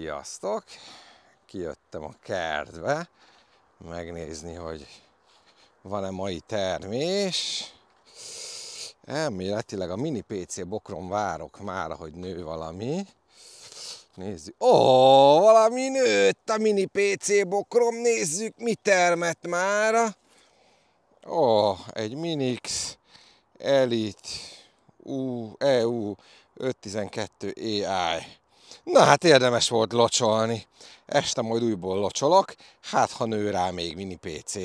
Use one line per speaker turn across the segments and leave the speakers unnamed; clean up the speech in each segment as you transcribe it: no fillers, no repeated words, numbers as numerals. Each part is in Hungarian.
Sziasztok! Kijöttem a kertbe megnézni, hogy van-e mai termés. Elméletileg a mini PC bokron várok már, hogy nő valami. Nézzük. Valami nőtt a mini PC bokrom. Nézzük, mi termett már. Egy Minix Elite EU 512 AI. Na hát érdemes volt locsolni. Este majd újból locsolok, hát ha nő rá még mini PC.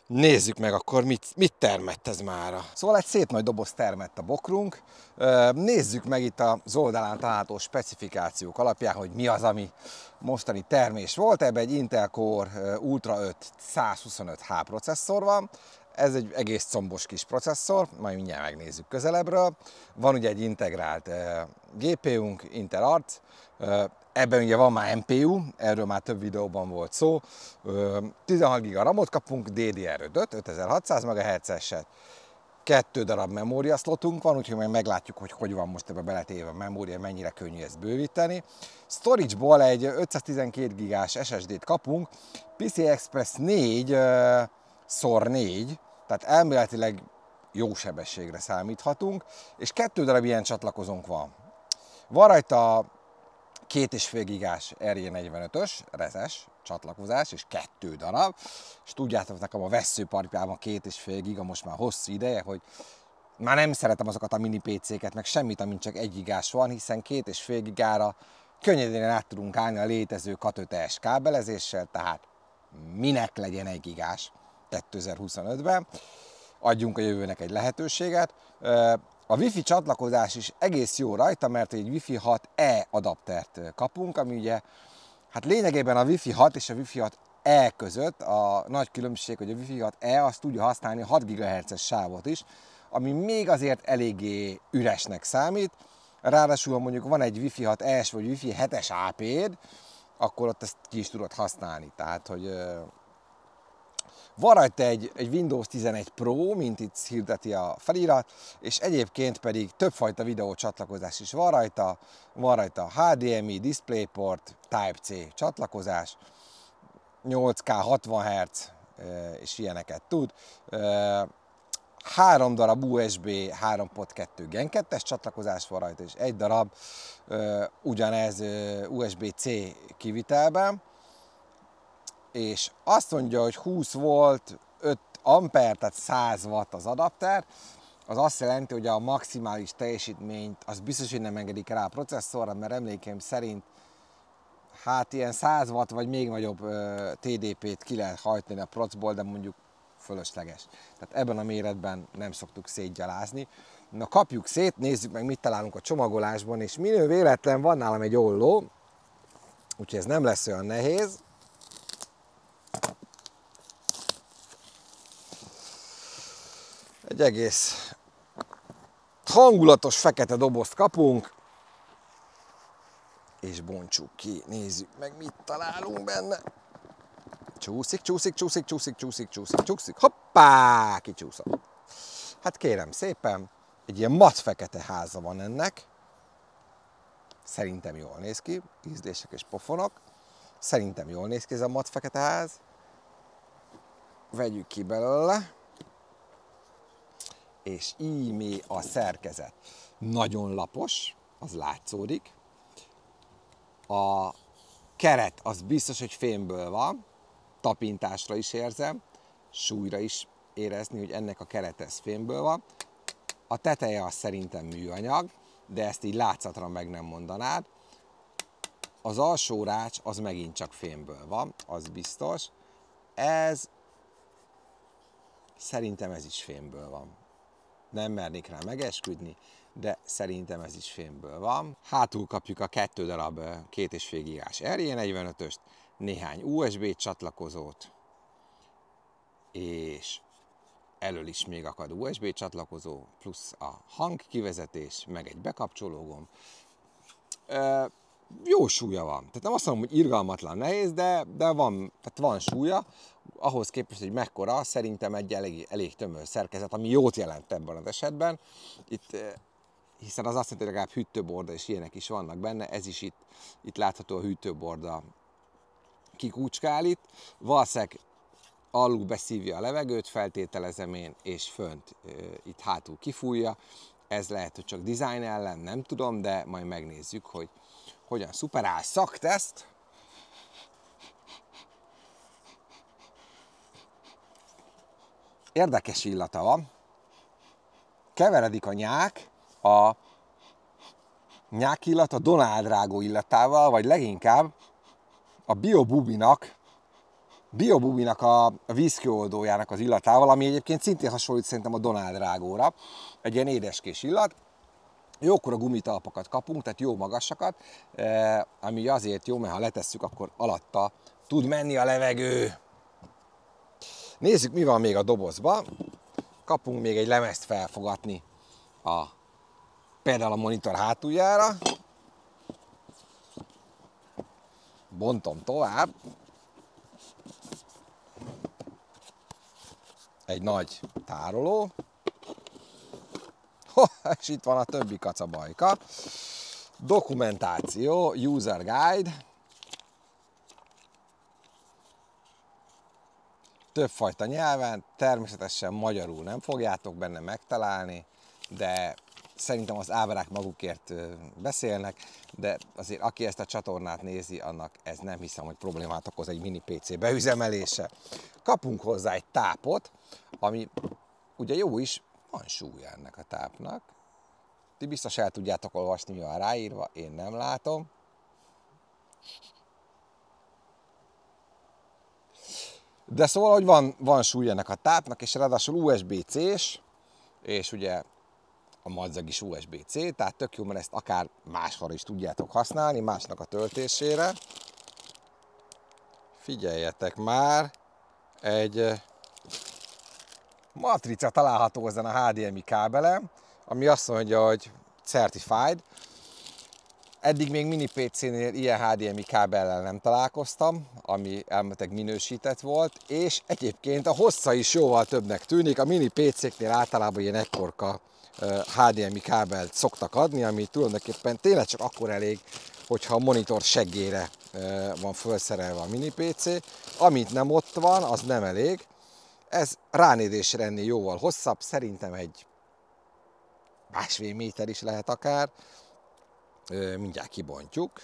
Nézzük meg akkor, mit termett ez mára. Szóval egy szép nagy doboz termett a bokrunk. Nézzük meg itt az oldalán található specifikációk alapján, hogy mi az, ami mostani termés volt. Ebben egy Intel Core Ultra 5 125H processzor van. Ez egy egész combos kis processzor, majd mindjárt megnézzük közelebbről. Van ugye egy integrált GPU-nk, Intel Arc. Ebben ugye van már NPU, erről már több videóban volt szó. 16 GB RAM-ot kapunk, DDR5 5600 MHz-eset. 2 darab memóriaszlotunk van, úgyhogy majd meglátjuk, hogy van most ebbe beletéve a memória, mennyire könnyű ezt bővíteni. Storage-ból egy 512 GB-s SSD-t kapunk, PCI Express 4x4, tehát elméletileg jó sebességre számíthatunk, és 2 darab ilyen csatlakozónk van. Van rajta 2,5 gigás RJ45-ös rezes csatlakozás, és 2 darab, és tudjátok, nekem a vesszőparipjában 2,5 giga most már hosszú ideje, hogy már nem szeretem azokat a mini PC-ket, meg semmit, amint csak 1 gigás van, hiszen 2,5 gigára könnyedén át tudunk állni a létező Cat5-es kábelezéssel, tehát minek legyen 1 gigás 2025-ben. Adjunk a jövőnek egy lehetőséget. A Wi-Fi csatlakozás is egész jó rajta, mert egy Wi-Fi 6E adaptert kapunk, ami ugye, hát lényegében a Wi-Fi 6 és a Wi-Fi 6E között a nagy különbség, hogy a Wi-Fi 6E azt tudja használni 6 GHz-es sávot is, ami még azért eléggé üresnek számít. Ráadásul, ha mondjuk van egy Wi-Fi 6E-s vagy Wi-Fi 7-es AP-d, akkor ott ezt ki is tudod használni. Tehát, hogy van rajta egy Windows 11 Pro, mint itt hirdeti a felirat, és egyébként pedig többfajta videó csatlakozás is van rajta HDMI, DisplayPort, Type-C csatlakozás, 8K 60 Hz és ilyeneket tud. 3 darab USB 3.2 Gen 2-es csatlakozás van rajta, és 1 darab ugyanez USB-C kivitelben. És azt mondja, hogy 20 volt, 5 amper, tehát 100 watt az adapter. Az azt jelenti, hogy a maximális teljesítményt az biztos, hogy nem engedik rá a processzorra, mert emlékeim szerint hát ilyen 100 watt vagy még nagyobb TDP-t ki lehet hajtani a procból, de mondjuk fölösleges. Tehát ebben a méretben nem szoktuk szétgyalázni. Na kapjuk szét, nézzük meg, mit találunk a csomagolásban, és minő véletlen van nálam egy olló, úgyhogy ez nem lesz olyan nehéz. Egy egész hangulatos fekete dobozt kapunk, és bontsuk ki, nézzük meg, mit találunk benne. Csúszik, hoppá, kicsúszott. Hát kérem szépen, egy ilyen mat fekete háza van ennek. Szerintem jól néz ki, ízlések és pofonok. Szerintem jól néz ki ez a mat fekete ház. Vegyük ki belőle. És ímé a szerkezet. Nagyon lapos, az látszódik. A keret az biztos, hogy fémből van, tapintásra is érzem, súlyra is érezni, hogy ennek a kerete ez fémből van. A teteje az szerintem műanyag, de ezt így látszatra meg nem mondanád. Az alsó rács az megint csak fémből van, az biztos. Szerintem ez is fémből van. Nem mernék rá megesküdni, de szerintem ez is fémből van. Hátul kapjuk a 2 darab 2,5 gigás RJ45-öst, néhány USB csatlakozót, és elől is még akad USB csatlakozó, plusz a hangkivezetés, meg egy bekapcsológomb. Jó súlya van. Tehát nem azt mondom, hogy irgalmatlan nehéz, de van súlya. Ahhoz képest, hogy mekkora, szerintem egy elég tömör szerkezet, ami jót jelent ebben az esetben. Itt hiszen az azt jelenti, hogy legalább hűtőborda és ilyenek is vannak benne, ez is itt látható a hűtőborda kikúcskál itt. Valószínűleg alul beszívja a levegőt, feltételezem én, és fönt itt hátul kifújja. Ez lehet, hogy csak design ellen, nem tudom, de majd megnézzük, hogy hogyan szuperál. Szakteszt. Érdekes illata van. Keveredik a nyák illat a Donald rágó illatával, vagy leginkább a Biobubinak a vízkőoldójának az illatával, ami egyébként szintén hasonlít szerintem a Donald rágóra. Egy ilyen édeskés illat. Jókora gumitalpakat kapunk, tehát jó magasakat, ami azért jó, mert ha letesszük, akkor alatta tud menni a levegő. Nézzük, mi van még a dobozba. Kapunk még egy lemezt felfogatni például a monitor hátuljára. Bontom tovább. Egy nagy tároló. És itt van a többi kacabajka. Dokumentáció, user guide. Többfajta nyelven, természetesen magyarul nem fogjátok benne megtalálni, de szerintem az ábrák magukért beszélnek, de azért aki ezt a csatornát nézi, annak ez nem hiszem, hogy problémát okoz egy mini PC beüzemelése. Kapunk hozzá egy tápot, ami ugye jó is, van súlya ennek a tápnak. Ti biztos el tudjátok olvasni, mi van ráírva, én nem látom. De szóval, hogy van súly ennek a tápnak, és ráadásul USB-C-s, és ugye a madzag is USB-C, tehát tök jó, mert ezt akár máshol is tudjátok használni, másnak a töltésére. Figyeljetek már, egy matrica található ezen a HDMI kábelen, ami azt mondja, hogy certified. Eddig még mini PC-nél ilyen HDMI kábellel nem találkoztam, ami elméletileg minősített volt, és egyébként a hossza is jóval többnek tűnik. A mini PC-knél általában ilyen ekkorka HDMI kábelt szoktak adni, ami tulajdonképpen tényleg csak akkor elég, hogyha a monitor seggére van felszerelve a mini PC. Amit nem ott van, az nem elég. Ez ránézésre ennél jóval hosszabb, szerintem egy 1,5 méter is lehet akár. Mindjárt kibontjuk,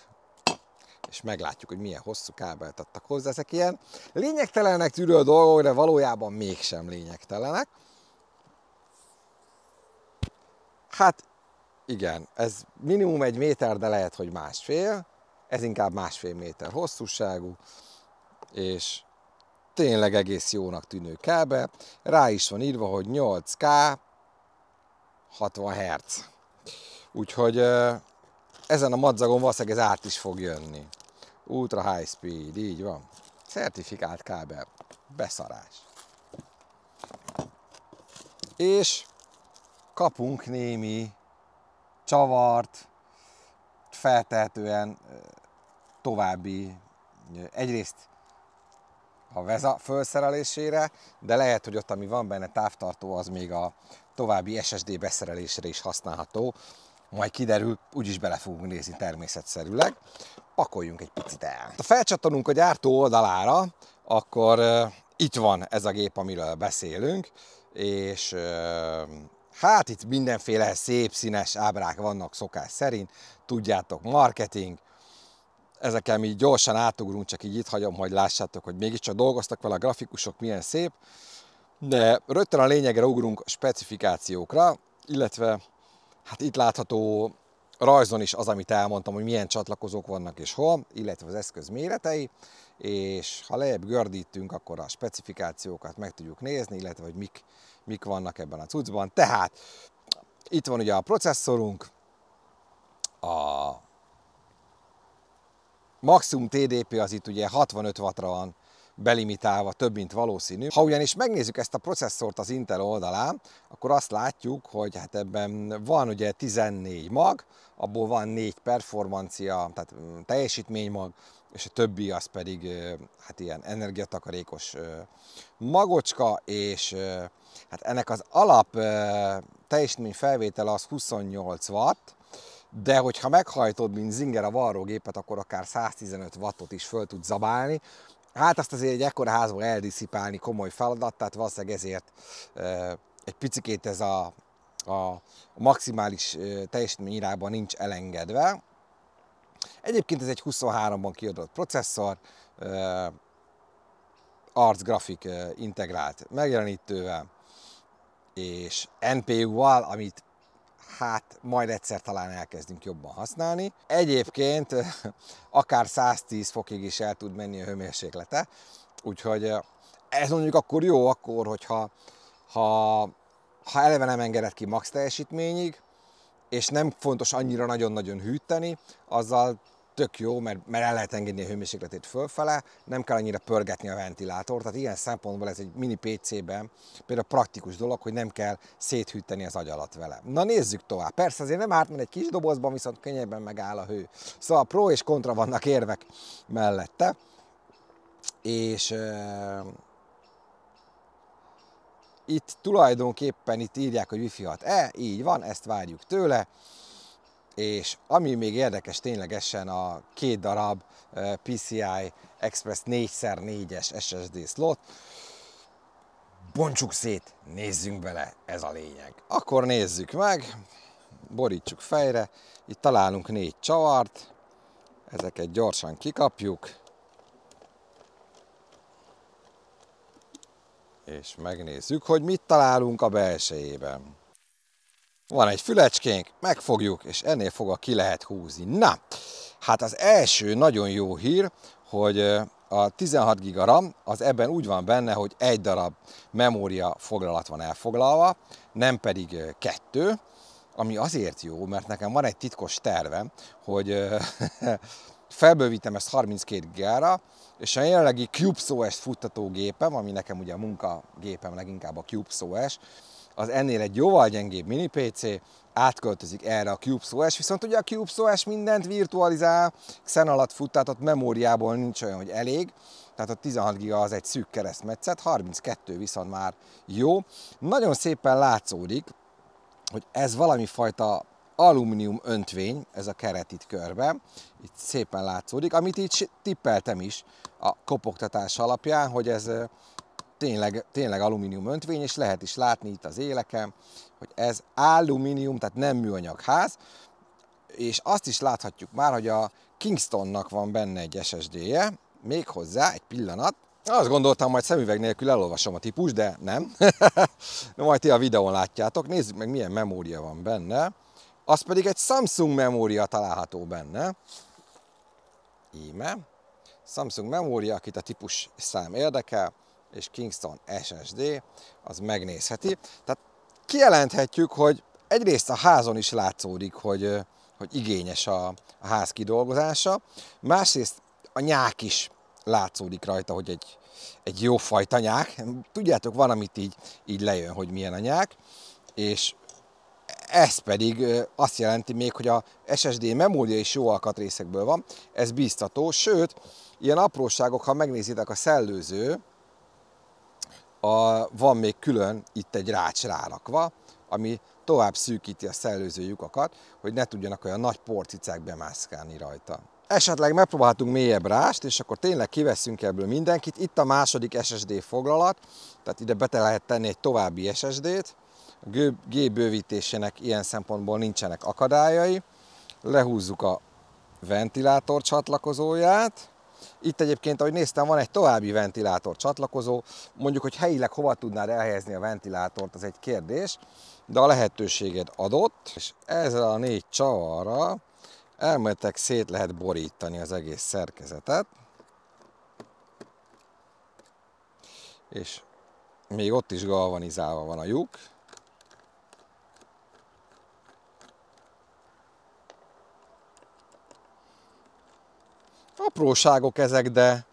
és meglátjuk, hogy milyen hosszú kábelt adtak hozzá. Ezek ilyen lényegtelenek tűrő dolgok, de valójában mégsem lényegtelenek. Hát igen, ez minimum 1 méter, de lehet, hogy 1,5. Ez inkább 1,5 méter hosszúságú, és tényleg egész jónak tűnő kábel. Rá is van írva, hogy 8K 60 Hz. Úgyhogy ezen a madzagon valószínűleg ez át is fog jönni. Ultra high speed, így van. Certifikált kábel. Beszarás. És kapunk némi csavart, feltehetően további, egyrészt a VESA felszerelésére, de lehet, hogy ott, ami van benne távtartó, az még a további SSD beszerelésre is használható. Majd kiderül, úgyis bele fogunk nézni természetszerűleg. Pakoljunk egy picit el. Ha felcsatolunk a gyártó oldalára, akkor itt van ez a gép, amiről beszélünk, és hát itt mindenféle szép színes ábrák vannak szokás szerint, tudjátok, marketing. Ezeken mi gyorsan átugrunk, csak így itt hagyom, hogy lássátok, hogy mégiscsak dolgoztak vele a grafikusok, milyen szép. De rögtön a lényegre ugrunk a specifikációkra, illetve hát itt látható rajzon is az, amit elmondtam, hogy milyen csatlakozók vannak és hol, illetve az eszköz méretei, és ha lejjebb gördítünk, akkor a specifikációkat meg tudjuk nézni, illetve hogy mik vannak ebben a cuccban. Tehát itt van ugye a processzorunk, a maximum TDP az itt ugye 65 wattra van belimitálva, több mint valószínű. Ha ugyanis megnézzük ezt a processzort az Intel oldalán, akkor azt látjuk, hogy hát ebben van ugye 14 mag, abból van 4 performancia, tehát teljesítménymag, és a többi az pedig hát ilyen energiatakarékos magocska, és hát ennek az alap teljesítmény felvétele az 28 watt, de hogyha meghajtod, mint zinger a varrógépet, akkor akár 115 wattot is föl tud zabálni. Hát azt azért egy ekkora házból eldiszipálni komoly feladat, tehát valószínűleg ezért egy picikét ez a maximális teljesítmény irányban nincs elengedve. Egyébként ez egy 23-ban kiadott processzor, arcgrafik integrált megjelenítővel, és NPU-val, amit hát majd egyszer talán elkezdünk jobban használni. Egyébként akár 110 fokig is el tud menni a hőmérséklete, úgyhogy ez mondjuk akkor jó, akkor, hogyha eleve nem engedett ki max teljesítményig, és nem fontos annyira nagyon-nagyon hűteni, azzal tök jó, mert el lehet engedni a hőmérsékletét fölfele, nem kell annyira pörgetni a ventilátort, tehát ilyen szempontból ez egy mini PC-ben például praktikus dolog, hogy nem kell széthűteni az agy alatt vele. Na nézzük tovább. Persze azért nem árt, mert egy kis dobozban viszont könnyebben megáll a hő. Szóval pro és kontra vannak érvek mellette, és itt tulajdonképpen itt írják, hogy Wi-Fi 6E, így van, ezt várjuk tőle. És ami még érdekes ténylegesen a 2 darab PCI Express 4x4-es SSD slot. Bontsuk szét, nézzünk bele, ez a lényeg. Akkor nézzük meg, borítsuk fejre, itt találunk 4 csavart, ezeket gyorsan kikapjuk, és megnézzük, hogy mit találunk a belsejében. Van egy fülecskénk, megfogjuk, és ennél fogva ki lehet húzni. Na, hát az első nagyon jó hír, hogy a 16 GB RAM az ebben úgy van benne, hogy 1 darab memória foglalat van elfoglalva, nem pedig 2, ami azért jó, mert nekem van egy titkos tervem, hogy felbővítem ezt 32 GB-ra, és a jelenlegi CubeSOS futtató gépem, ami nekem ugye a munkagépem leginkább a CubeSOS, az ennél egy jóval gyengébb mini PC, átköltözik erre a CubeSOS, viszont ugye a CubeSOS mindent virtualizál, Xen alatt futtatott memóriából nincs olyan, hogy elég, tehát a 16 GB az egy szűk keresztmetszet, 32 viszont már jó. Nagyon szépen látszódik, hogy ez valami fajta alumínium öntvény, ez a keret itt körbe, itt szépen látszódik, amit így tippeltem is a kopogtatás alapján, hogy ez tényleg alumínium öntvény, és lehet is látni itt az éleken, hogy ez alumínium, tehát nem műanyag ház, és azt is láthatjuk már, hogy a Kingstonnak van benne egy SSD-je, méghozzá egy pillanat. Azt gondoltam, majd szemüveg nélkül elolvasom a típus, de nem. Majd ti a videón látjátok, nézzük meg, milyen memória van benne. Az pedig egy Samsung memória található benne. Íme. Samsung memória, akit a típus szám érdekel, és Kingston SSD, az megnézheti. Tehát kijelenthetjük, hogy egyrészt a házon is látszódik, hogy igényes a ház kidolgozása, másrészt a nyák is látszódik rajta, hogy egy jó fajta nyák. Tudjátok, van, amit így lejön, hogy milyen a nyák, és ez pedig azt jelenti még, hogy a SSD memória is jó alkatrészekből van, ez bíztató, sőt, ilyen apróságok, ha megnézitek a szellőző, van még külön itt egy rács rárakva, ami tovább szűkíti a szellőző lyukakat, hogy ne tudjanak olyan nagy porcicák bemászkálni rajta. Esetleg megpróbálhatunk mélyebb rást, és akkor tényleg kiveszünk ebből mindenkit. Itt a második SSD foglalat, tehát ide be lehet tenni egy további SSD-t. A gép bővítésének ilyen szempontból nincsenek akadályai. Lehúzzuk a ventilátor csatlakozóját. Itt egyébként, ahogy néztem, van egy további ventilátor csatlakozó. Mondjuk, hogy helyileg hova tudnád elhelyezni a ventilátort, az egy kérdés, de a lehetőséged adott, és ezzel a 4 csavarra elméletileg szét lehet borítani az egész szerkezetet. És még ott is galvanizálva van a lyuk. Apróságok ezek, de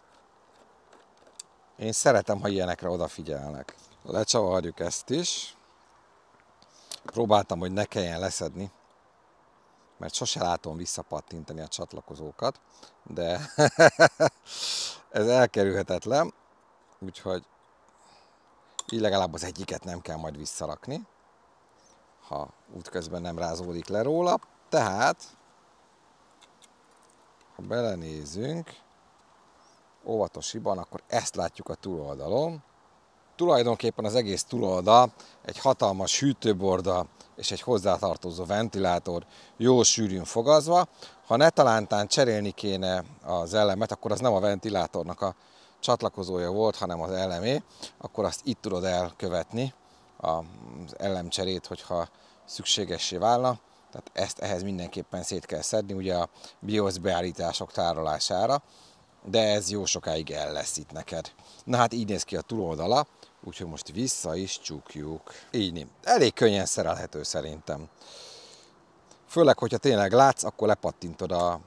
én szeretem, ha ilyenekre odafigyelnek. Lecsavarjuk ezt is. Próbáltam, hogy ne kelljen leszedni mert sose látom visszapattintani a csatlakozókat, de ez elkerülhetetlen, úgyhogy így legalább az egyiket nem kell majd visszarakni, ha útközben nem rázódik le róla. Tehát, ha belenézünk, óvatosiban, akkor ezt látjuk a túloldalon. Tulajdonképpen az egész túloldal egy hatalmas hűtőborda és egy hozzátartozó ventilátor jó sűrűn fogazva. Ha netalántán cserélni kéne az elemet, akkor az nem a ventilátornak a csatlakozója volt, hanem az elemé, akkor azt itt tudod elkövetni, az elemcserét, hogyha szükségessé válna. Tehát ehhez mindenképpen szét kell szedni, ugye a BIOS beállítások tárolására, de ez jó sokáig el lesz itt neked. Na hát így néz ki a túloldala, úgyhogy most vissza is csukjuk. Így nem. Elég könnyen szerelhető szerintem. Főleg, hogyha tényleg látsz, akkor lepattintod a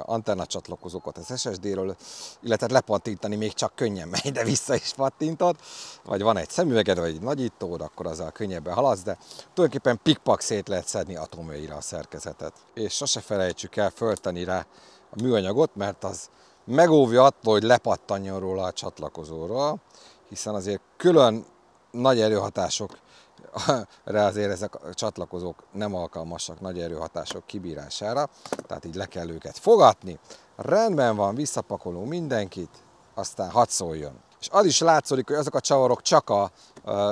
antennacsatlakozókat az SSD-ről, illetve lepattintani még csak könnyen megy, de vissza is pattintod. Vagy van egy szemüveged, vagy egy nagyítód, akkor azzal könnyebben haladsz, de tulajdonképpen pikpak szét lehet szedni atomjaira a szerkezetet. És sose felejtsük el föltenni rá a műanyagot, mert az megóvja attól, hogy lepattanjon róla a csatlakozóról, hiszen azért külön nagy erőhatásokra azért ezek a csatlakozók nem alkalmasak nagy erőhatások kibírására, tehát így le kell őket fogatni. Rendben van, visszapakolunk mindenkit, aztán hadd szóljon. És az is látszik, hogy azok a csavarok csak a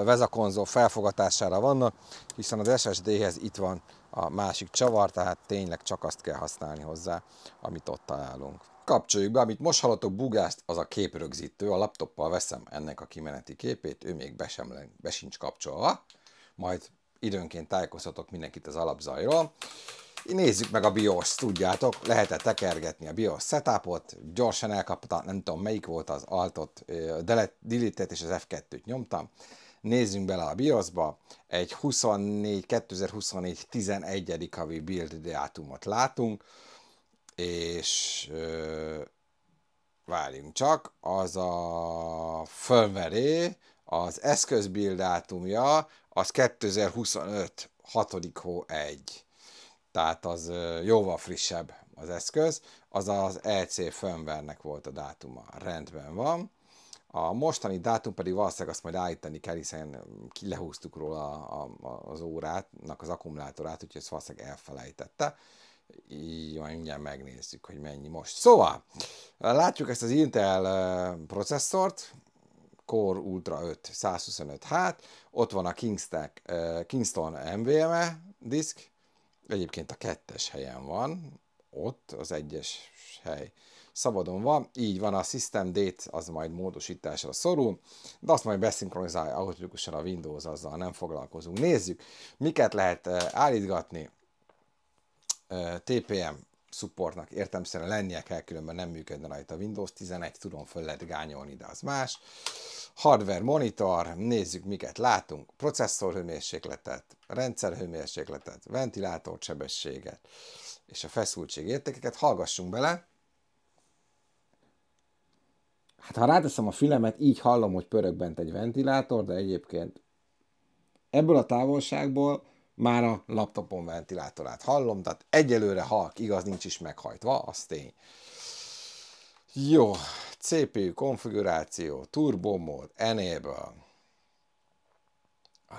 VESA konzol felfogatására vannak, hiszen az SSD-hez itt van a másik csavar, tehát tényleg csak azt kell használni hozzá, amit ott találunk. Kapcsoljuk be, amit most hallottok bugást, az a képrögzítő, a laptoppal veszem ennek a kimeneti képét, ő még be sincs kapcsolva, majd időnként tájékoztatok mindenkit az alapzajról. Nézzük meg a BIOS-t, tudjátok, lehetett tekergetni a BIOS setupot, gyorsan elkapta, nem tudom melyik volt az Alt-ot, Delete-et és az F2-t nyomtam. Nézzünk bele a BIOS-ba, egy 2024 11. havi build dátumot látunk, és várjunk csak, az a firmware, az eszközbuild dátumja, az 2025. 6. hó 1. Tehát az jóval frissebb az eszköz, az az EC firmware-nek volt a dátuma. Rendben van. A mostani dátum pedig valószínűleg azt majd állítani kell, hiszen lehúztuk róla az órátnak az akkumulátorát, úgyhogy ezt valószínűleg elfelejtette. Így majd mindjárt megnézzük, hogy mennyi most. Szóval, látjuk ezt az Intel processzort, Core Ultra 5 125H, ott van a Kingston NVMe diszk, egyébként a 2-es helyen van, ott az 1-es hely szabadon van, így van a System Date, az majd módosításra szorul, de azt majd beszinkronizálja automatikusan a Windows, azzal nem foglalkozunk. Nézzük, miket lehet állítgatni. TPM supportnak értelemszerűen lennie kell, különben nem működne rajta a Windows 11, tudom, föl lehet gányolni, de az más. Hardware monitor, nézzük miket látunk, processzorhőmérsékletet, rendszerhőmérsékletet, ventilátorsebességet és a feszültség értékeket. Hallgassunk bele. Hát ha ráteszem a fülemet, így hallom, hogy pörög bent egy ventilátor, de egyébként ebből a távolságból már a laptopon ventilátorát hallom, tehát egyelőre halk, igaz, nincs is meghajtva, az tény. Jó, CPU konfiguráció, turbo mód, enable,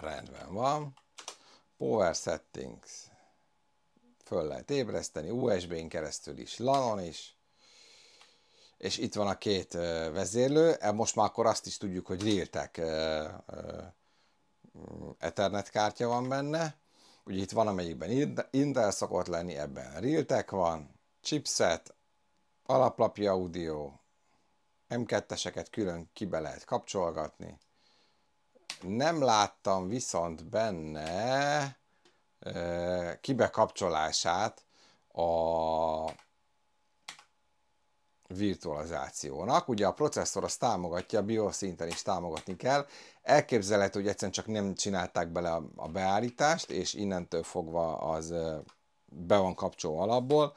rendben van, power settings, föl lehet ébreszteni, USB-n keresztül is, LAN-on is, és itt van a két vezérlő, most már akkor azt is tudjuk, hogy Realtek Ethernet kártya van benne, ugye itt van, amelyikben Intel szokott lenni, ebben Realtek van, chipset, alaplapja audio, M2-eseket külön kibe lehet kapcsolgatni. Nem láttam viszont benne kibekapcsolását a virtualizációnak. Ugye a processzor azt támogatja, a BIOS szinten is támogatni kell. Elképzelhető, hogy egyszerűen csak nem csinálták bele a beállítást, és innentől fogva az be van kapcsolva alapból.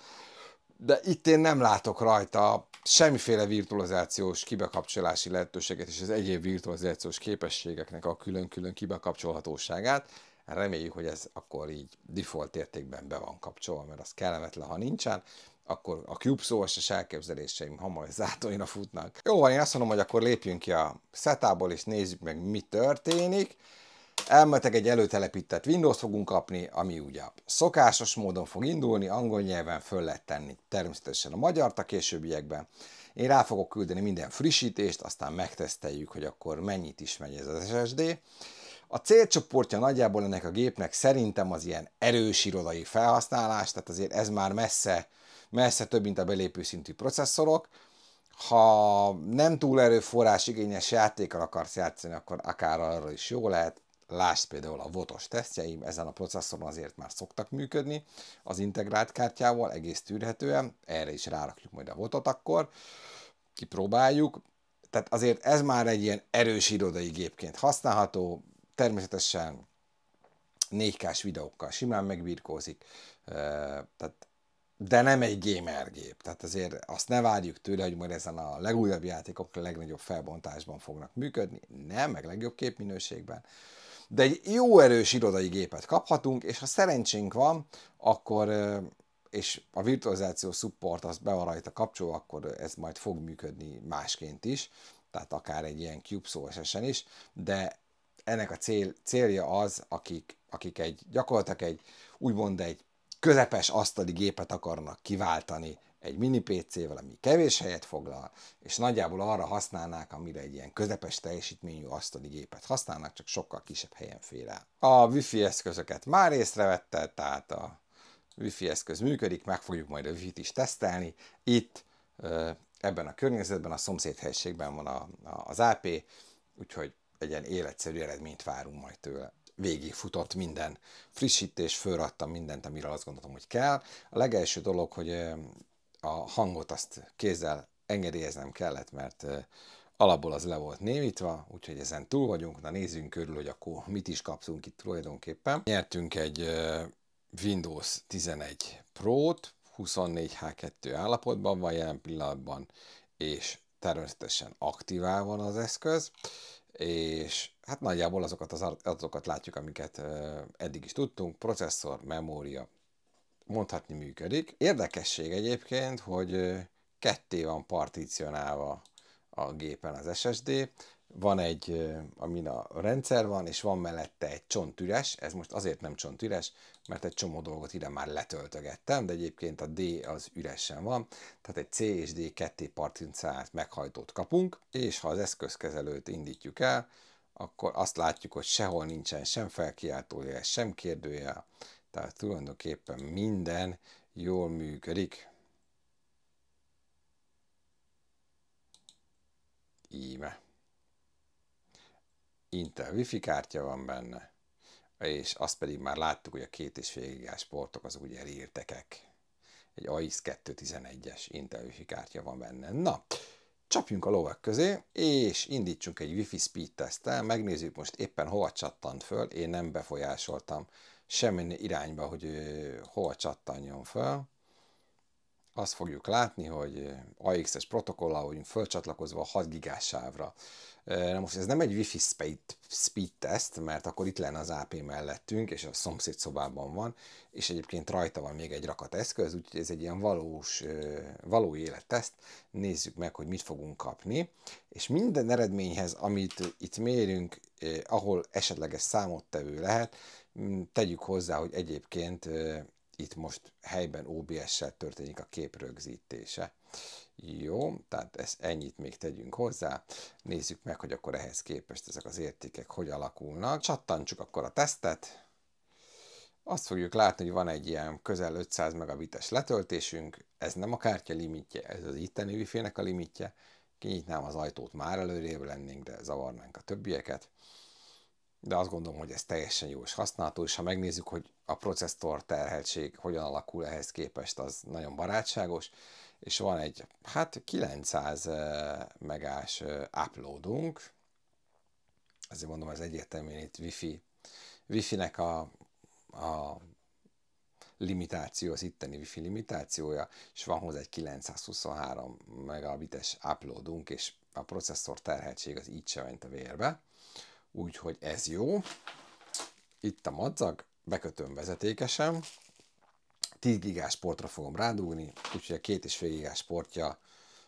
De itt én nem látok rajta semmiféle virtualizációs kibekapcsolási lehetőséget és az egyéb virtualizációs képességeknek a külön-külön kibekapcsolhatóságát. Reméljük, hogy ez akkor így default értékben be van kapcsolva, mert az kellemetlen, ha nincsen, akkor a Cubes OS-es elképzeléseim hamarizátorra futnak. Jó van, én azt mondom, hogy akkor lépjünk ki a setup-ból, és nézzük meg, mi történik. Elméletileg egy előtelepített Windows fogunk kapni, ami ugye szokásos módon fog indulni, angol nyelven föl lehet tenni természetesen a magyart a későbbiekben. Én rá fogok küldeni minden frissítést, aztán megteszteljük, hogy akkor mennyit is megy ez az SSD. A célcsoportja nagyjából ennek a gépnek szerintem az ilyen erős irodai felhasználás, tehát azért ez már messze több, mint a belépő szintű processzorok. Ha nem túl erőforrás igényes játékkal akarsz játszani, akkor akár arra is jó lehet. Lásd például a VOT-os tesztjeim, ezen a processzoron azért már szoktak működni, az integrált kártyával egész tűrhetően, erre is rárakjuk majd a VOT-ot akkor, kipróbáljuk. Tehát azért ez már egy ilyen erős irodai gépként használható, természetesen 4K-s videókkal simán megbirkózik, de nem egy gamer gép. Tehát azért azt ne várjuk tőle, hogy majd ezen a legújabb játékok a legnagyobb felbontásban fognak működni, nem, meg legjobb képminőségben. De egy jó erős irodai gépet kaphatunk, és ha szerencsénk van, akkor, és a virtualizáció support az be van rajta kapcsolva, akkor ez majd fog működni másként is, tehát akár egy ilyen Cubes OS-esen is, de ennek a célja az, akik gyakorlatilag úgymond egy közepes asztali gépet akarnak kiváltani egy mini PC-vel, ami kevés helyet foglal, és nagyjából arra használnák, amire egy ilyen közepes teljesítményű asztali gépet használnak, csak sokkal kisebb helyen fér el. A Wi-Fi eszközöket már észrevette, tehát a Wi-Fi eszköz működik, meg fogjuk majd a Wi-Fi-t is tesztelni. Itt ebben a környezetben, a szomszéd helységben van az AP, úgyhogy egy ilyen életszerű eredményt várunk majd tőle. Végigfutott minden frissítés, fölrattam mindent, amire azt gondoltam, hogy kell. A legelső dolog, hogy a hangot azt kézzel engedélyeznem kellett, mert alapból az le volt némítva, úgyhogy ezen túl vagyunk. Na nézzünk körül, hogy akkor mit is kaptunk itt tulajdonképpen. Nyertünk egy Windows 11 Pro-t, 24H2 állapotban van jelen pillanatban, és természetesen aktivál van az eszköz, és hát nagyjából azokat az adatokat látjuk, amiket eddig is tudtunk, processzor, memória, mondhatni működik. Érdekesség egyébként, hogy ketté van partícionálva a gépen az SSD, van egy, amin a rendszer van, és van mellette egy csont üres, ez most azért nem csont üres, mert egy csomó dolgot ide már letöltögettem, de egyébként a D az üresen van, tehát egy C és D ketté partícionált meghajtót kapunk, és ha az eszközkezelőt indítjuk el, akkor azt látjuk, hogy sehol nincsen sem felkiáltójel, sem kérdőjel, tehát tulajdonképpen minden jól működik. Íme. Intel Wi-Fi kártya van benne, és azt pedig már láttuk, hogy a 2,5 gigás portok azok ugye rírtekek. Egy AX211-es Intel Wi-Fi kártya van benne. Na, csapjunk a lovak közé, és indítsunk egy Wi-Fi speed teszttel, megnézzük most éppen hova csattant föl, én nem befolyásoltam semmi irányba, hogy hova csattanjon föl. Azt fogjuk látni, hogy AX-es protokollal vagyunk fölcsatlakozva a 6 gigás sávra. Na most ez nem egy Wi-Fi speed test, mert akkor itt lenne az AP mellettünk, és a szomszéd szobában van, és egyébként rajta van még egy rakat eszköz, úgyhogy ez egy ilyen való életteszt. Nézzük meg, hogy mit fogunk kapni. És minden eredményhez, amit itt mérünk, ahol esetleges számottevő lehet, tegyük hozzá, hogy egyébként itt most helyben OBS-sel történik a kép rögzítése. Jó, tehát ennyit még tegyünk hozzá. Nézzük meg, hogy akkor ehhez képest ezek az értékek hogy alakulnak. Csattantsuk akkor a tesztet. Azt fogjuk látni, hogy van egy ilyen közel 500 megabites letöltésünk. Ez nem a kártya limitje, ez az itteni Wi-Fi-nek a limitje. Kinyitnám az ajtót, már előrébb lennénk, de zavarnánk a többieket. De azt gondolom, hogy ez teljesen jó és használható, és ha megnézzük, hogy a processzor terheltség hogyan alakul ehhez képest, az nagyon barátságos, és van egy, 900 megás uploadunk, azért mondom, ez egyértelműen itt Wi-Fi-nek a limitáció, az itteni Wi-Fi limitációja, és van hozzá egy 923 megabites uploadunk, és a processzor terheltség az így sem ment a vérbe. Úgyhogy ez jó. Itt a madzag, bekötöm vezetékesen, 10 gigás portra fogom rádugni, úgyhogy a 2,5 gigás portja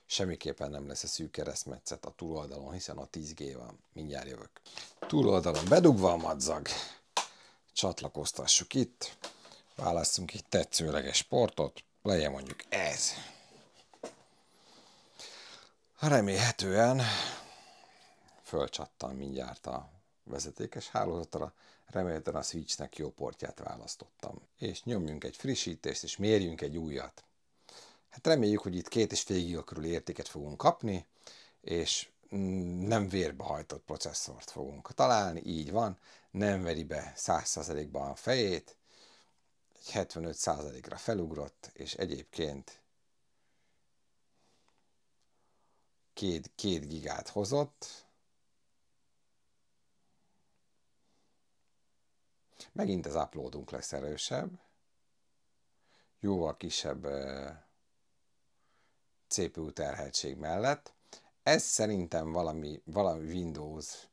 semmiképpen nem lesz a szűk keresztmetszet a túloldalon, hiszen a 10G van. Mindjárt jövök. Túloldalon bedugva a madzag, csatlakoztassuk itt, válasszunk egy tetszőleges portot, legyen mondjuk ez. Remélhetően fölcsattan mindjárt a vezetékes hálózatra, remélhetően a switchnek jó portját választottam. És nyomjunk egy frissítést, és mérjünk egy újat. Hát reméljük, hogy itt 2,5 giga körül értéket fogunk kapni, és nem vérbehajtott processzort fogunk találni, így van, nem veri be 100%-ban a fejét, egy 75%-ra felugrott, és egyébként 2 gigát hozott. Megint az uploadunk lesz erősebb, jóval kisebb CPU terheltség mellett. Ez szerintem valami Windows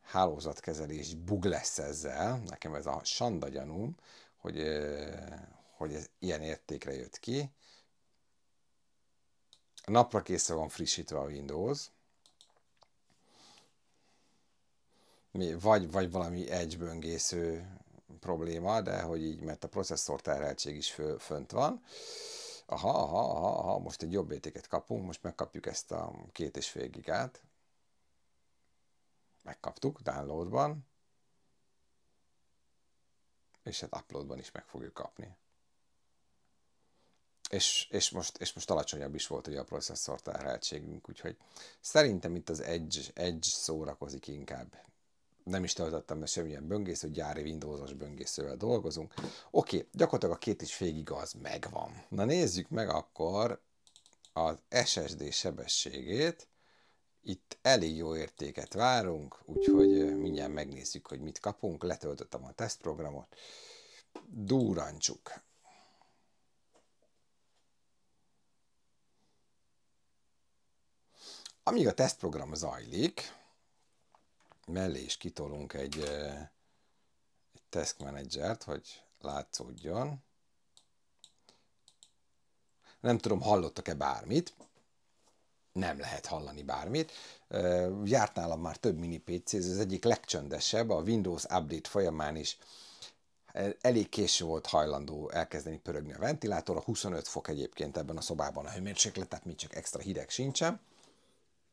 hálózatkezelés bug lesz ezzel. Nekem ez a sanda gyanúm, hogy ez ilyen értékre jött ki. Napra készre van frissítve a Windows. Vagy valami edge böngésző probléma, de hogy így, mert a processzor terheltség is fönt van. Aha, most egy jobb értéket kapunk, most megkapjuk ezt a 2,5 gigát. Megkaptuk downloadban, és hát uploadban is meg fogjuk kapni. És most alacsonyabb is volt ugye a processzor terheltségünk, úgyhogy szerintem itt az Edge szórakozik inkább. Nem is töltöttem be semmilyen böngésző, gyári Windowsos böngészővel dolgozunk. Oké, gyakorlatilag a 2,5 giga az megvan. Na nézzük meg akkor az SSD sebességét. Itt elég jó értéket várunk, úgyhogy mindjárt megnézzük, hogy mit kapunk. Letöltöttem a tesztprogramot. Durrancsuk. Amíg a tesztprogram zajlik, mellé is kitolunk egy task managert, hogy látszódjon. Nem tudom, hallottak-e bármit. Nem lehet hallani bármit. Járt nálam már több mini PC, ez az egyik legcsöndesebb, a Windows Update folyamán is elég késő volt hajlandó elkezdeni pörögni a ventilátor, a 25 fok egyébként ebben a szobában a hőmérséklet, tehát még csak extra hideg sincsen.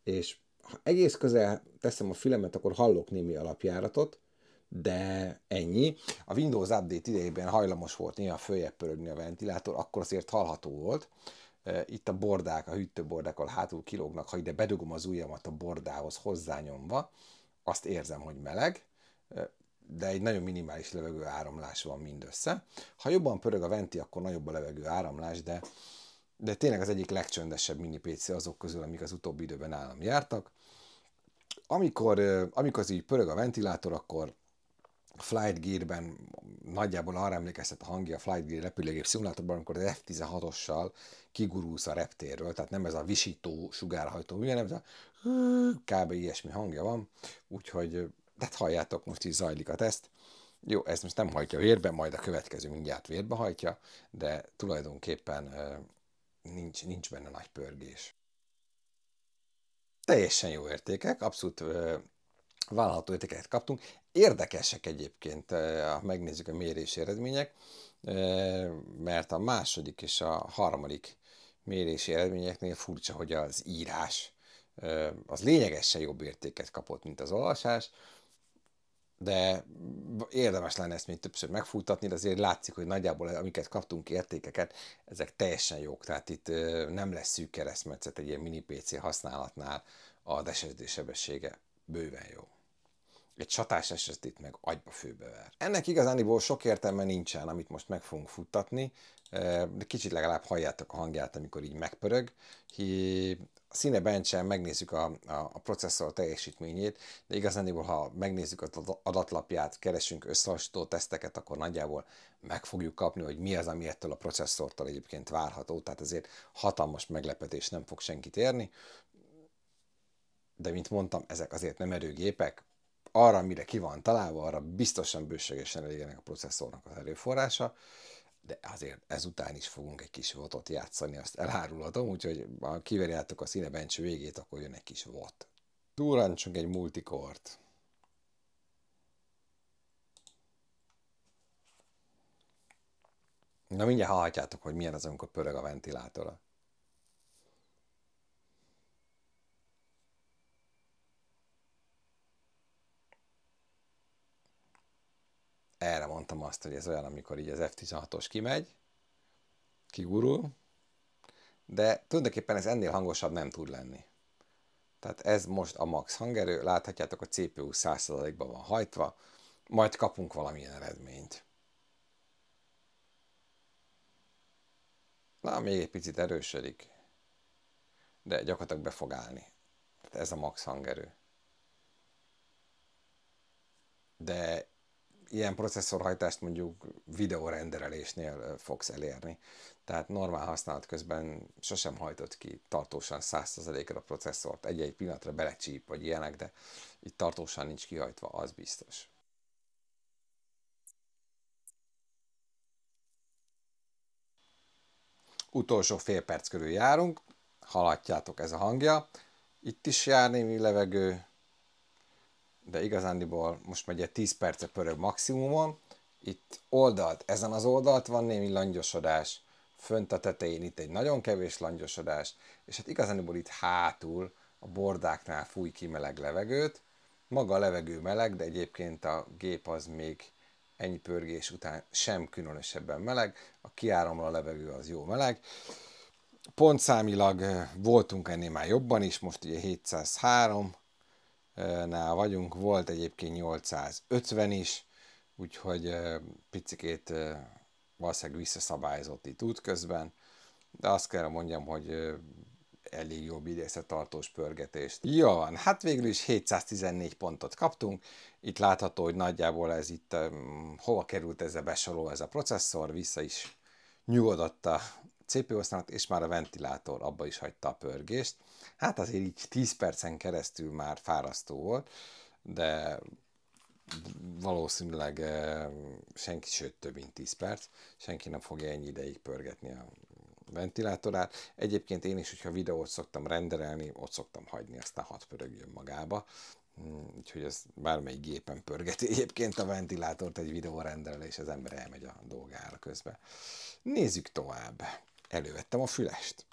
És ha egész közel teszem a fülemet, akkor hallok némi alapjáratot, de ennyi. A Windows Update idejében hajlamos volt néha följebb pörögni a ventilátor, akkor azért hallható volt. Itt a bordák, a hűtőbordák, ahol hátul kilógnak, ha ide bedugom az ujjamat a bordához hozzányomva, azt érzem, hogy meleg, de egy nagyon minimális levegő áramlás van mindössze. Ha jobban pörög a venti, akkor nagyobb a levegő áramlás, de tényleg az egyik legcsöndesebb mini PC azok közül, amik az utóbbi időben nálam jártak. Amikor az így pörög a ventilátor, akkor Flight Gear-ben nagyjából arra emlékeztet a hangja a Flight Gear repülőgép szimulátorban, amikor az F-16-ossal kigurulsz a reptérről, tehát nem ez a visító sugárhajtó mű, hanem ez a kb. Ilyesmi hangja van, úgyhogy hát halljátok, most is zajlik a teszt. Jó, ez most nem hajtja vérbe, majd a következő mindjárt vérbe hajtja, de tulajdonképpen nincs benne nagy pörgés. Teljesen jó értékek, abszolút vállalható értékeket kaptunk. Érdekesek egyébként, ha megnézzük a mérési eredmények, mert a második és a harmadik mérési eredményeknél furcsa, hogy az írás az lényegesen jobb értéket kapott, mint az olvasás, de érdemes lenne ezt még többször megfuttatni, de azért látszik, hogy nagyjából amiket kaptunk értékeket, ezek teljesen jók, tehát itt nem lesz szűk keresztmetszet egy ilyen mini PC használatnál, a SSD sebessége bőven jó. Egy csatás SSD-t meg agyba főbever. Ennek igazániból sok értelme nincsen, amit most meg fogunk futtatni, de kicsit legalább halljátok a hangját, amikor így megpörög. A Cinebench-en megnézzük a processzor teljesítményét, de igazániból, ha megnézzük az adatlapját, keresünk összehasonlító teszteket, akkor nagyjából meg fogjuk kapni, hogy mi az, ami ettől a processzortól egyébként várható, tehát ezért hatalmas meglepetés nem fog senkit érni. De mint mondtam, ezek azért nem erőgépek, arra, mire ki van találva, arra biztosan bőségesen elég ennek a processzornak az erőforrása, de azért ezután is fogunk egy kis votot játszani, azt elárulhatom, úgyhogy ha kiverjátok a Cinebench végét, akkor jön egy kis vot. Túrancsunk egy multikort. Na mindjárt hallhatjátok, hogy milyen az, amikor pörög a ventilátora. Erre mondtam azt, hogy ez olyan, amikor így az F-16-os kimegy, kigurul, de tulajdonképpen ez ennél hangosabb nem tud lenni. Tehát ez most a max hangerő, láthatjátok, a CPU 100%-ban van hajtva, majd kapunk valamilyen eredményt. Na, még egy picit erősödik, de gyakorlatilag be fog állni. Tehát ez a max hangerő. De ilyen processzorhajtást mondjuk videórenderelésnél fogsz elérni. Tehát normál használat közben sosem hajtott ki tartósan 100%-ra a processzort. Egy-egy pillanatra belecsíp, vagy ilyenek, de itt tartósan nincs kihajtva, az biztos. Utolsó fél perc körül járunk, hallhatjátok, ez a hangja. Itt is jár némi levegő, de igazándiból most megy egy 10 perce pörög maximumon. Itt oldalt, ezen az oldalt van némi langyosodás, fönt a tetején itt egy nagyon kevés langyosodás, és hát igazándiból itt hátul a bordáknál fúj ki meleg levegőt. Maga a levegő meleg, de egyébként a gép az még ennyi pörgés után sem különösebben meleg, a kiáramló levegő az jó meleg. Pontszámilag voltunk ennél már jobban is, most ugye 703-nál vagyunk, volt egyébként 850 is, úgyhogy picikét valószínűleg visszaszabályozott itt útközben, de azt kell mondjam, hogy elég jobb idézőtartós pörgetést. Jó van, hát végül is 714 pontot kaptunk. Itt látható, hogy nagyjából ez itt hova került ez a besoroló, ez a processzor, vissza is nyugodott a CPU használat, és már a ventilátor abba is hagyta a pörgést. Hát azért így 10 percen keresztül már fárasztó volt, de valószínűleg senki, sőt több mint 10 perc, senki nem fogja ennyi ideig pörgetni a ventilátorát. Egyébként én is, hogyha videót szoktam renderelni, ott szoktam hagyni, aztán 6 pörögjön magába. Úgyhogy ez bármelyik gépen pörgeti egyébként a ventilátort egy videórenderelés, az ember elmegy a dolgára közben. Nézzük tovább. Elővettem a fülest.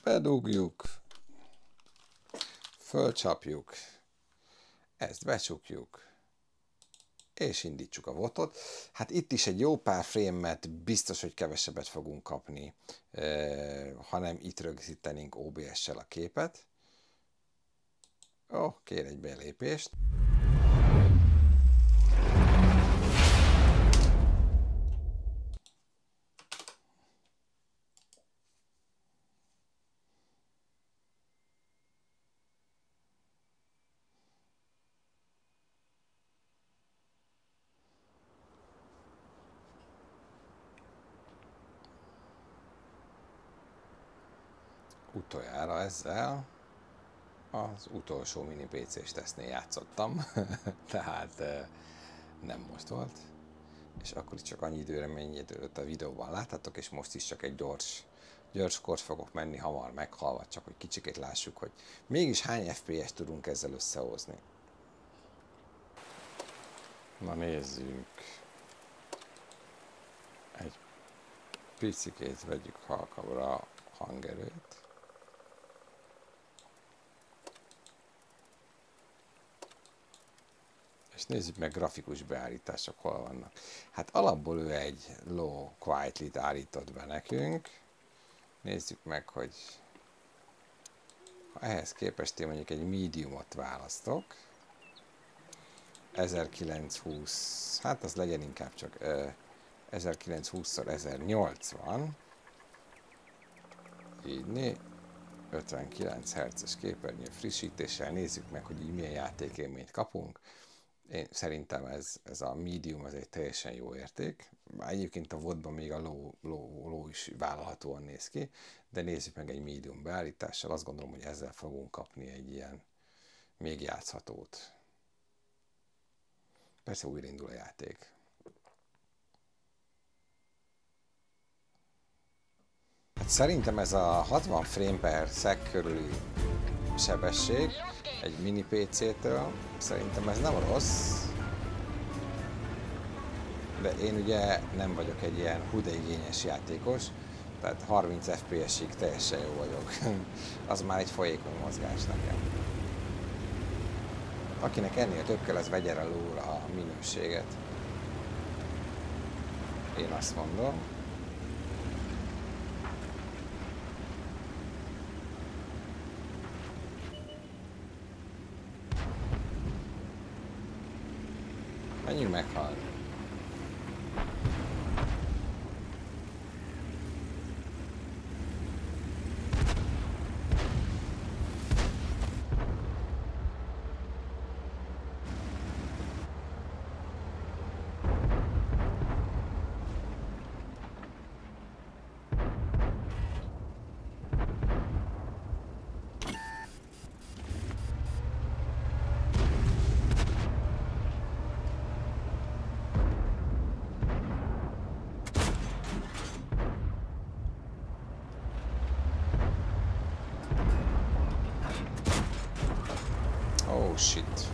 Bedugjuk. Fölcsapjuk. Ezt becsukjuk. És indítsuk a votot. Hát itt is egy jó pár frame-et biztos, hogy kevesebbet fogunk kapni, hanem itt rögzítenénk OBS-sel a képet. Ó, kér egy belépést. Utoljára ezzel az utolsó mini PC-s tesztnél játszottam, tehát nem most volt, és akkor is csak annyi időre mennyit a videóban láthatok, és most is csak egy gyors kort fogok menni, hamar meghalva, csak hogy kicsikét lássuk, hogy mégis hány FPS-t tudunk ezzel összehozni. Na nézzük. Egy picikét vegyük halkabbra a hangerőt. És nézzük meg grafikus beállítások hol vannak. Hát alapból ő egy low quietly-t állított be nekünk. Nézzük meg, hogy ha ehhez képest én mondjuk egy mediumot választok. 1920, hát az legyen inkább csak 1920x1080. Így 59 Hz-es képernyő frissítéssel nézzük meg, hogy így milyen játékélményt kapunk. Én szerintem ez a medium az egy teljesen jó érték, egyébként a VOD-ban még a low is vállalhatóan néz ki, de nézzük meg egy medium beállítással, azt gondolom, hogy ezzel fogunk kapni egy ilyen még játszhatót. Persze újraindul a játék. Hát szerintem ez a 60 frame per sec körüli sebesség egy mini PC-től, szerintem ez nem rossz, de én ugye nem vagyok egy ilyen hudaigényes játékos, tehát 30 FPS-ig teljesen jó vagyok. Az már egy folyékony mozgás nekem. Akinek ennél több kell, az vegye alulra a minőséget. Én azt mondom. Menjünk meghalni. Oh shit.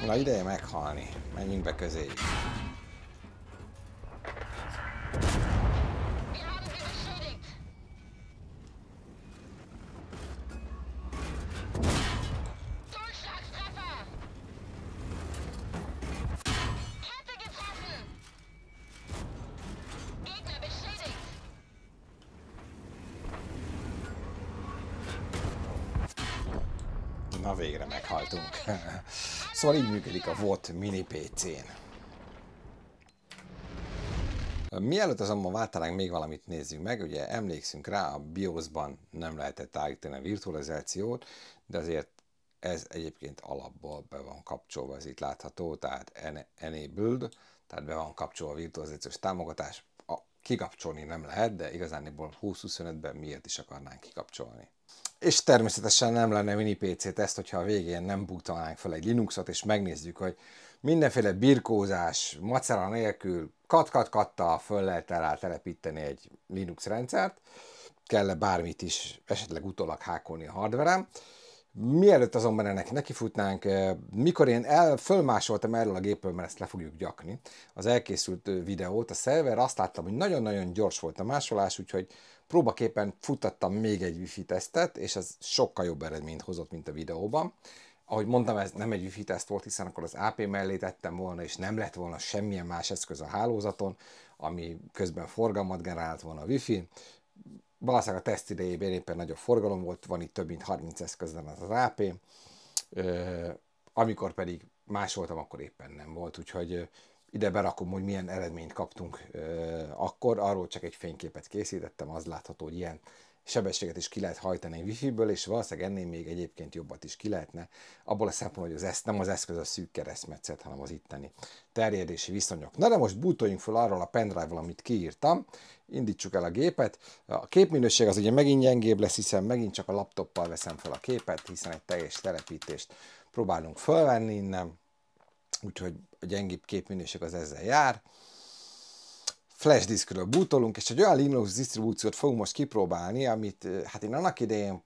Na ideje meghalni. Menjünk be közéjük. Na végre meghaltunk. Szóval így működik a VOD mini PC-n. Mielőtt azonban váltanánk, még valamit nézzünk meg, ugye emlékszünk rá, a BIOS-ban nem lehetett állítani a virtualizációt, de azért ez egyébként alapból be van kapcsolva, ez itt látható, tehát enabled, tehát be van kapcsolva a virtualizációs támogatás. Kikapcsolni nem lehet, de igazániból 2025-ben miért is akarnánk kikapcsolni. És természetesen nem lenne mini PC teszt, hogyha a végén nem buktanánk fel egy Linuxot, és megnézzük, hogy mindenféle birkózás, macera nélkül, kat-kat-kattal föl lehet rá telepíteni egy Linux rendszert, kell-e bármit is esetleg utólag hákolni a hardverem. Mielőtt azonban ennek nekifutnánk, mikor én fölmásoltam erről a gépről, mert ezt le fogjuk gyakni, az elkészült videót, a szerver, azt láttam, hogy nagyon-nagyon gyors volt a másolás, úgyhogy próbaképpen futtattam még egy Wi-Fi tesztet, és ez sokkal jobb eredményt hozott, mint a videóban. Ahogy mondtam, ez nem egy Wi-Fi teszt volt, hiszen akkor az AP mellé tettem volna, és nem lett volna semmilyen más eszköz a hálózaton, ami közben forgalmat generált volna a Wi-Fi. Valószínűleg a teszt idejében éppen nagyobb forgalom volt, van itt több mint 30 eszközben az AP, amikor pedig másoltam, akkor éppen nem volt, úgyhogy ide berakom, hogy milyen eredményt kaptunk akkor, arról csak egy fényképet készítettem, az látható, hogy ilyen sebességet is ki lehet hajtani egy Wi-Fi-ből, és valószínűleg ennél még egyébként jobbat is ki lehetne, abból a szempontból, hogy nem az eszköz a szűk keresztmetszet, hanem az itteni terjedési viszonyok. Na de most bútoljunk fel arról a pendrive-val, amit kiírtam, indítsuk el a gépet. A képminőség az ugye megint gyengébb lesz, hiszen megint csak a laptoppal veszem fel a képet, hiszen egy teljes telepítést próbálunk fölvenni innen, úgyhogy a gyengébb képminőség az ezzel jár. Flash diskről bootolunk, és egy olyan Linux disztribúciót fogunk most kipróbálni, amit hát én annak idején,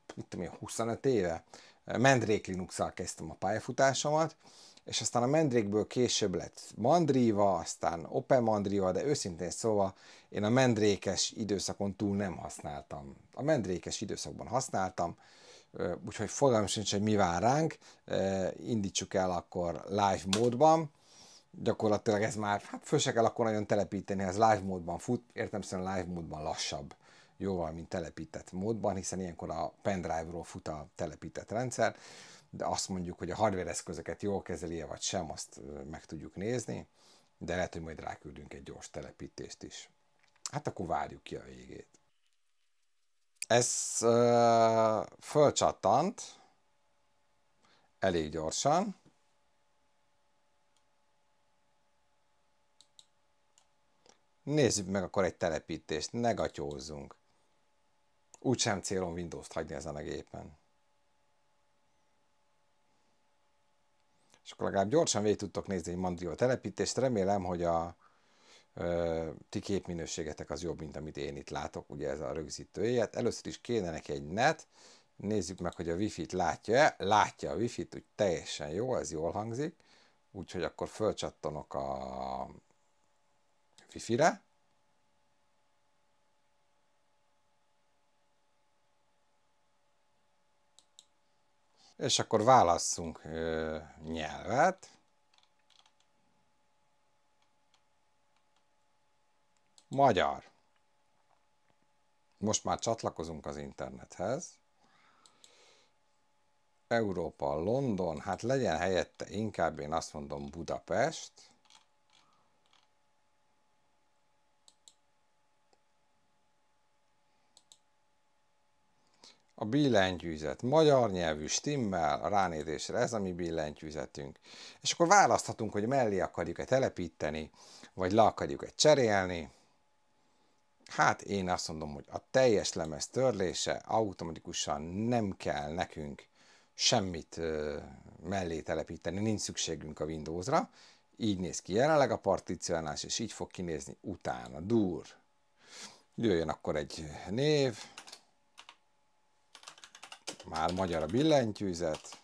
25 éve Mandrake Linux-szal kezdtem a pályafutásomat, és aztán a Mandrakeből később lett Mandriva, aztán Open Mandriva, de őszintén szóval én a Mandrake-es időszakon túl nem használtam. A Mandrake-es időszakban használtam, úgyhogy fogalmam sincs, hogy mi vár ránk. Indítsuk el akkor live módban. Gyakorlatilag ez már, hát föl se kell akkor nagyon telepíteni, ez live módban fut, értelemszerűen live módban lassabb jóval, mint telepített módban, hiszen ilyenkor a pendrive-ról fut a telepített rendszer, de azt mondjuk, hogy a hardware eszközöket jól kezeli-e vagy sem, azt meg tudjuk nézni, de lehet, hogy majd ráküldünk egy gyors telepítést is. Hát akkor várjuk ki a végét. Ez fölcsattant elég gyorsan. Nézzük meg akkor egy telepítést, ne gatyózzunk. Úgysem célom Windows-t hagyni ezen a gépen. És akkor legalább gyorsan végig tudtok nézni egy Mandriva telepítést. Remélem, hogy a ti képminőségetek az jobb, mint amit én itt látok. Ugye ez a rögzítő éjjel. Először is kéne neki egy net. Nézzük meg, hogy a Wi-Fi-t látja-e. Látja a Wi-Fi-t, úgy teljesen jó, ez jól hangzik. Úgyhogy akkor fölcsattanok a Wi-Fi-re. És akkor válasszunk nyelvet. Magyar. Most már csatlakozunk az internethez. Európa, London, hát legyen helyette inkább én azt mondom Budapest. A billentyűzet magyar nyelvű stimmel, a ránézésre ez a mi billentyűzetünk. És akkor választhatunk, hogy mellé akarjuk-e telepíteni, vagy le akarjuk-e cserélni. Hát én azt mondom, hogy a teljes lemez törlése automatikusan nem kell nekünk semmit mellé telepíteni, nincs szükségünk a Windowsra. Így néz ki jelenleg a particionálás, és így fog kinézni utána. Dur. Jöjjön akkor egy név. Már magyar a billentyűzet,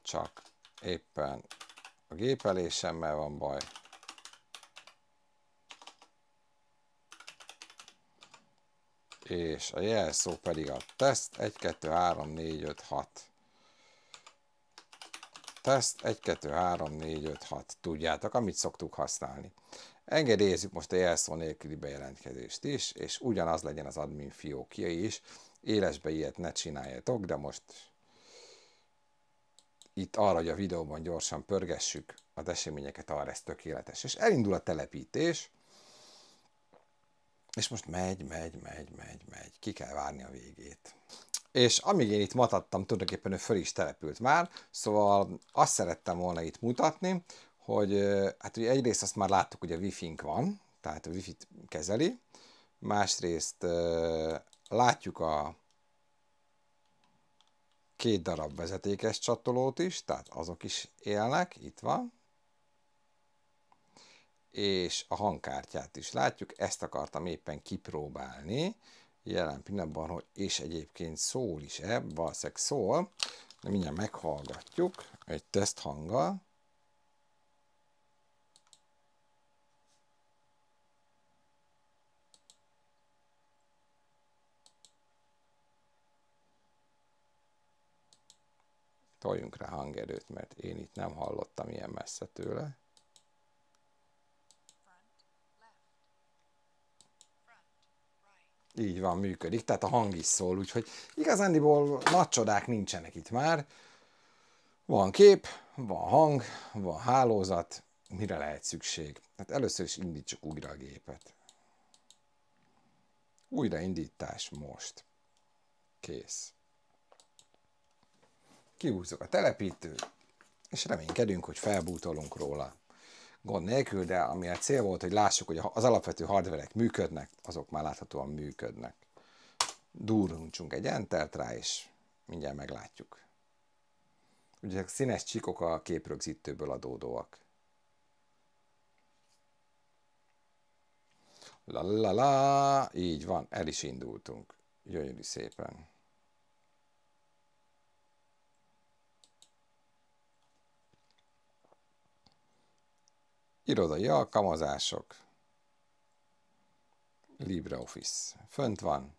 csak éppen a gépelésemmel van baj. És a jelszó pedig a teszt 1, 2, 3, 4, 5, 6. Teszt 1, 2, 3, 4, 5, 6. Tudjátok, amit szoktuk használni. Engedélyezzük most a jelszó nélküli bejelentkezést is, és ugyanaz legyen az admin fiókja is. Élesbe ilyet ne csináljatok, de most itt arra, hogy a videóban gyorsan pörgessük az eseményeket, arra ez tökéletes. És elindul a telepítés, és most megy. Ki kell várni a végét. És amíg én itt mutattam, tulajdonképpen ő föl is települt már, szóval azt szerettem volna itt mutatni, hogy hát ugye egyrészt azt már láttuk, hogy a Wi-Fi-nk van, tehát a Wi-Fi-t kezeli, másrészt látjuk a 2 darab vezetékes csatolót is, tehát azok is élnek, itt van, és a hangkártyát is látjuk, ezt akartam éppen kipróbálni, jelen pillanatban, hogy és egyébként szól is-e, valószínűleg szól, de mindjárt meghallgatjuk egy teszt hanggal. Toljunk rá hangerőt, mert én itt nem hallottam ilyen messze tőle. Így van, működik, tehát a hang is szól, úgyhogy igazándiból nagy csodák nincsenek itt már. Van kép, van hang, van hálózat, mire lehet szükség? Hát először is indítsuk újra a gépet. Újraindítás most. Kész. Kihúzzuk a telepítőt, és reménykedünk, hogy felbútolunk róla. Gond nélkül, de ami a cél volt, hogy lássuk, hogy az alapvető hardverek működnek, azok már láthatóan működnek. Durruncsunk egy entert rá, és mindjárt meglátjuk. Ugye a színes csíkok a képrögzítőből adódóak. La, így van, el is indultunk. Gyönyörű szépen. Irodai alkalmazások. LibreOffice. Fönt van.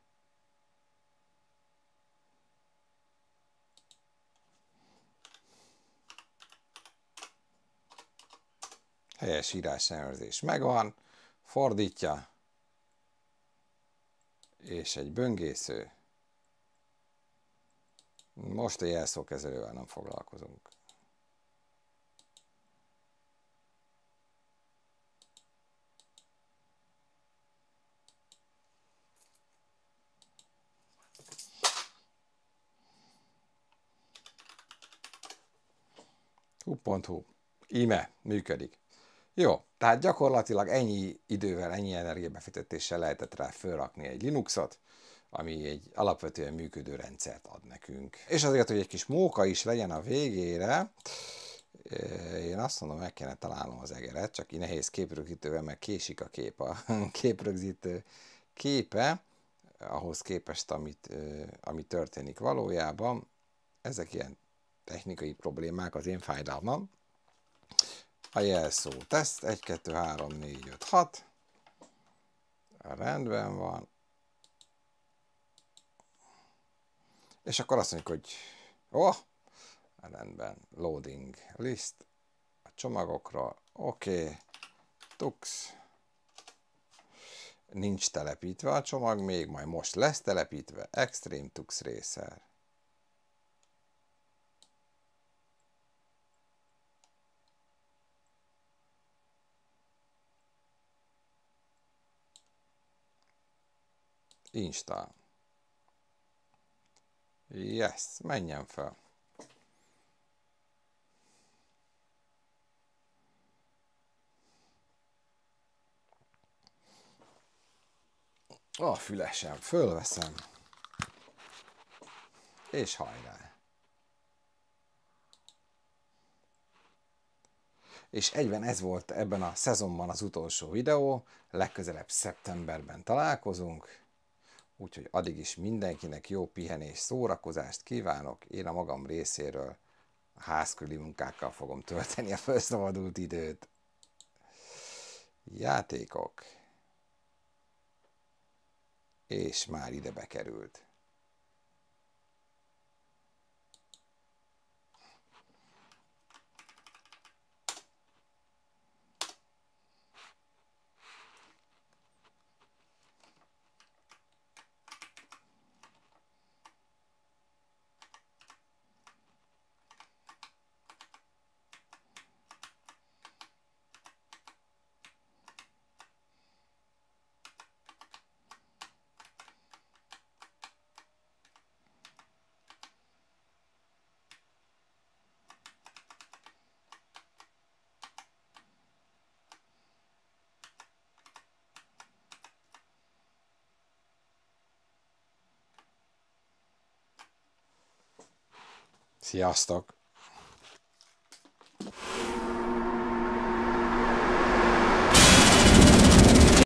Helyes írásellenőrzés megvan, fordítja, és egy böngésző. Most a jelszókezelővel nem foglalkozunk. Hú.hu. Íme, működik. Jó, tehát gyakorlatilag ennyi idővel, ennyi energiabefektetéssel lehetett rá felrakni egy Linuxot, ami egy alapvetően működő rendszert ad nekünk. És azért, hogy egy kis móka is legyen a végére, én azt mondom, meg kéne találnom az egeret, csak így nehéz képrögzítővel, mert késik a kép, a képrögzítő képe, ahhoz képest, ami történik valójában. Ezek ilyen technikai problémák, az én fájdalmam. A jelszó teszt, 1, 2, 3, 4, 5, 6. Rendben van. És akkor azt mondjuk, hogy rendben, loading list, a csomagokra, oké, tux, nincs telepítve a csomag, még majd most lesz telepítve, Extreme Tux Racer. Install. Yes, menjen fel. A fülesem, fölveszem. És hajrá. És egyben ez volt ebben a szezonban az utolsó videó, legközelebb szeptemberben találkozunk, úgyhogy addig is mindenkinek jó pihenés, szórakozást kívánok, én a magam részéről a házkörüli munkákkal fogom tölteni a felszabadult időt. Játékok. És már ide bekerült. Sziasztok!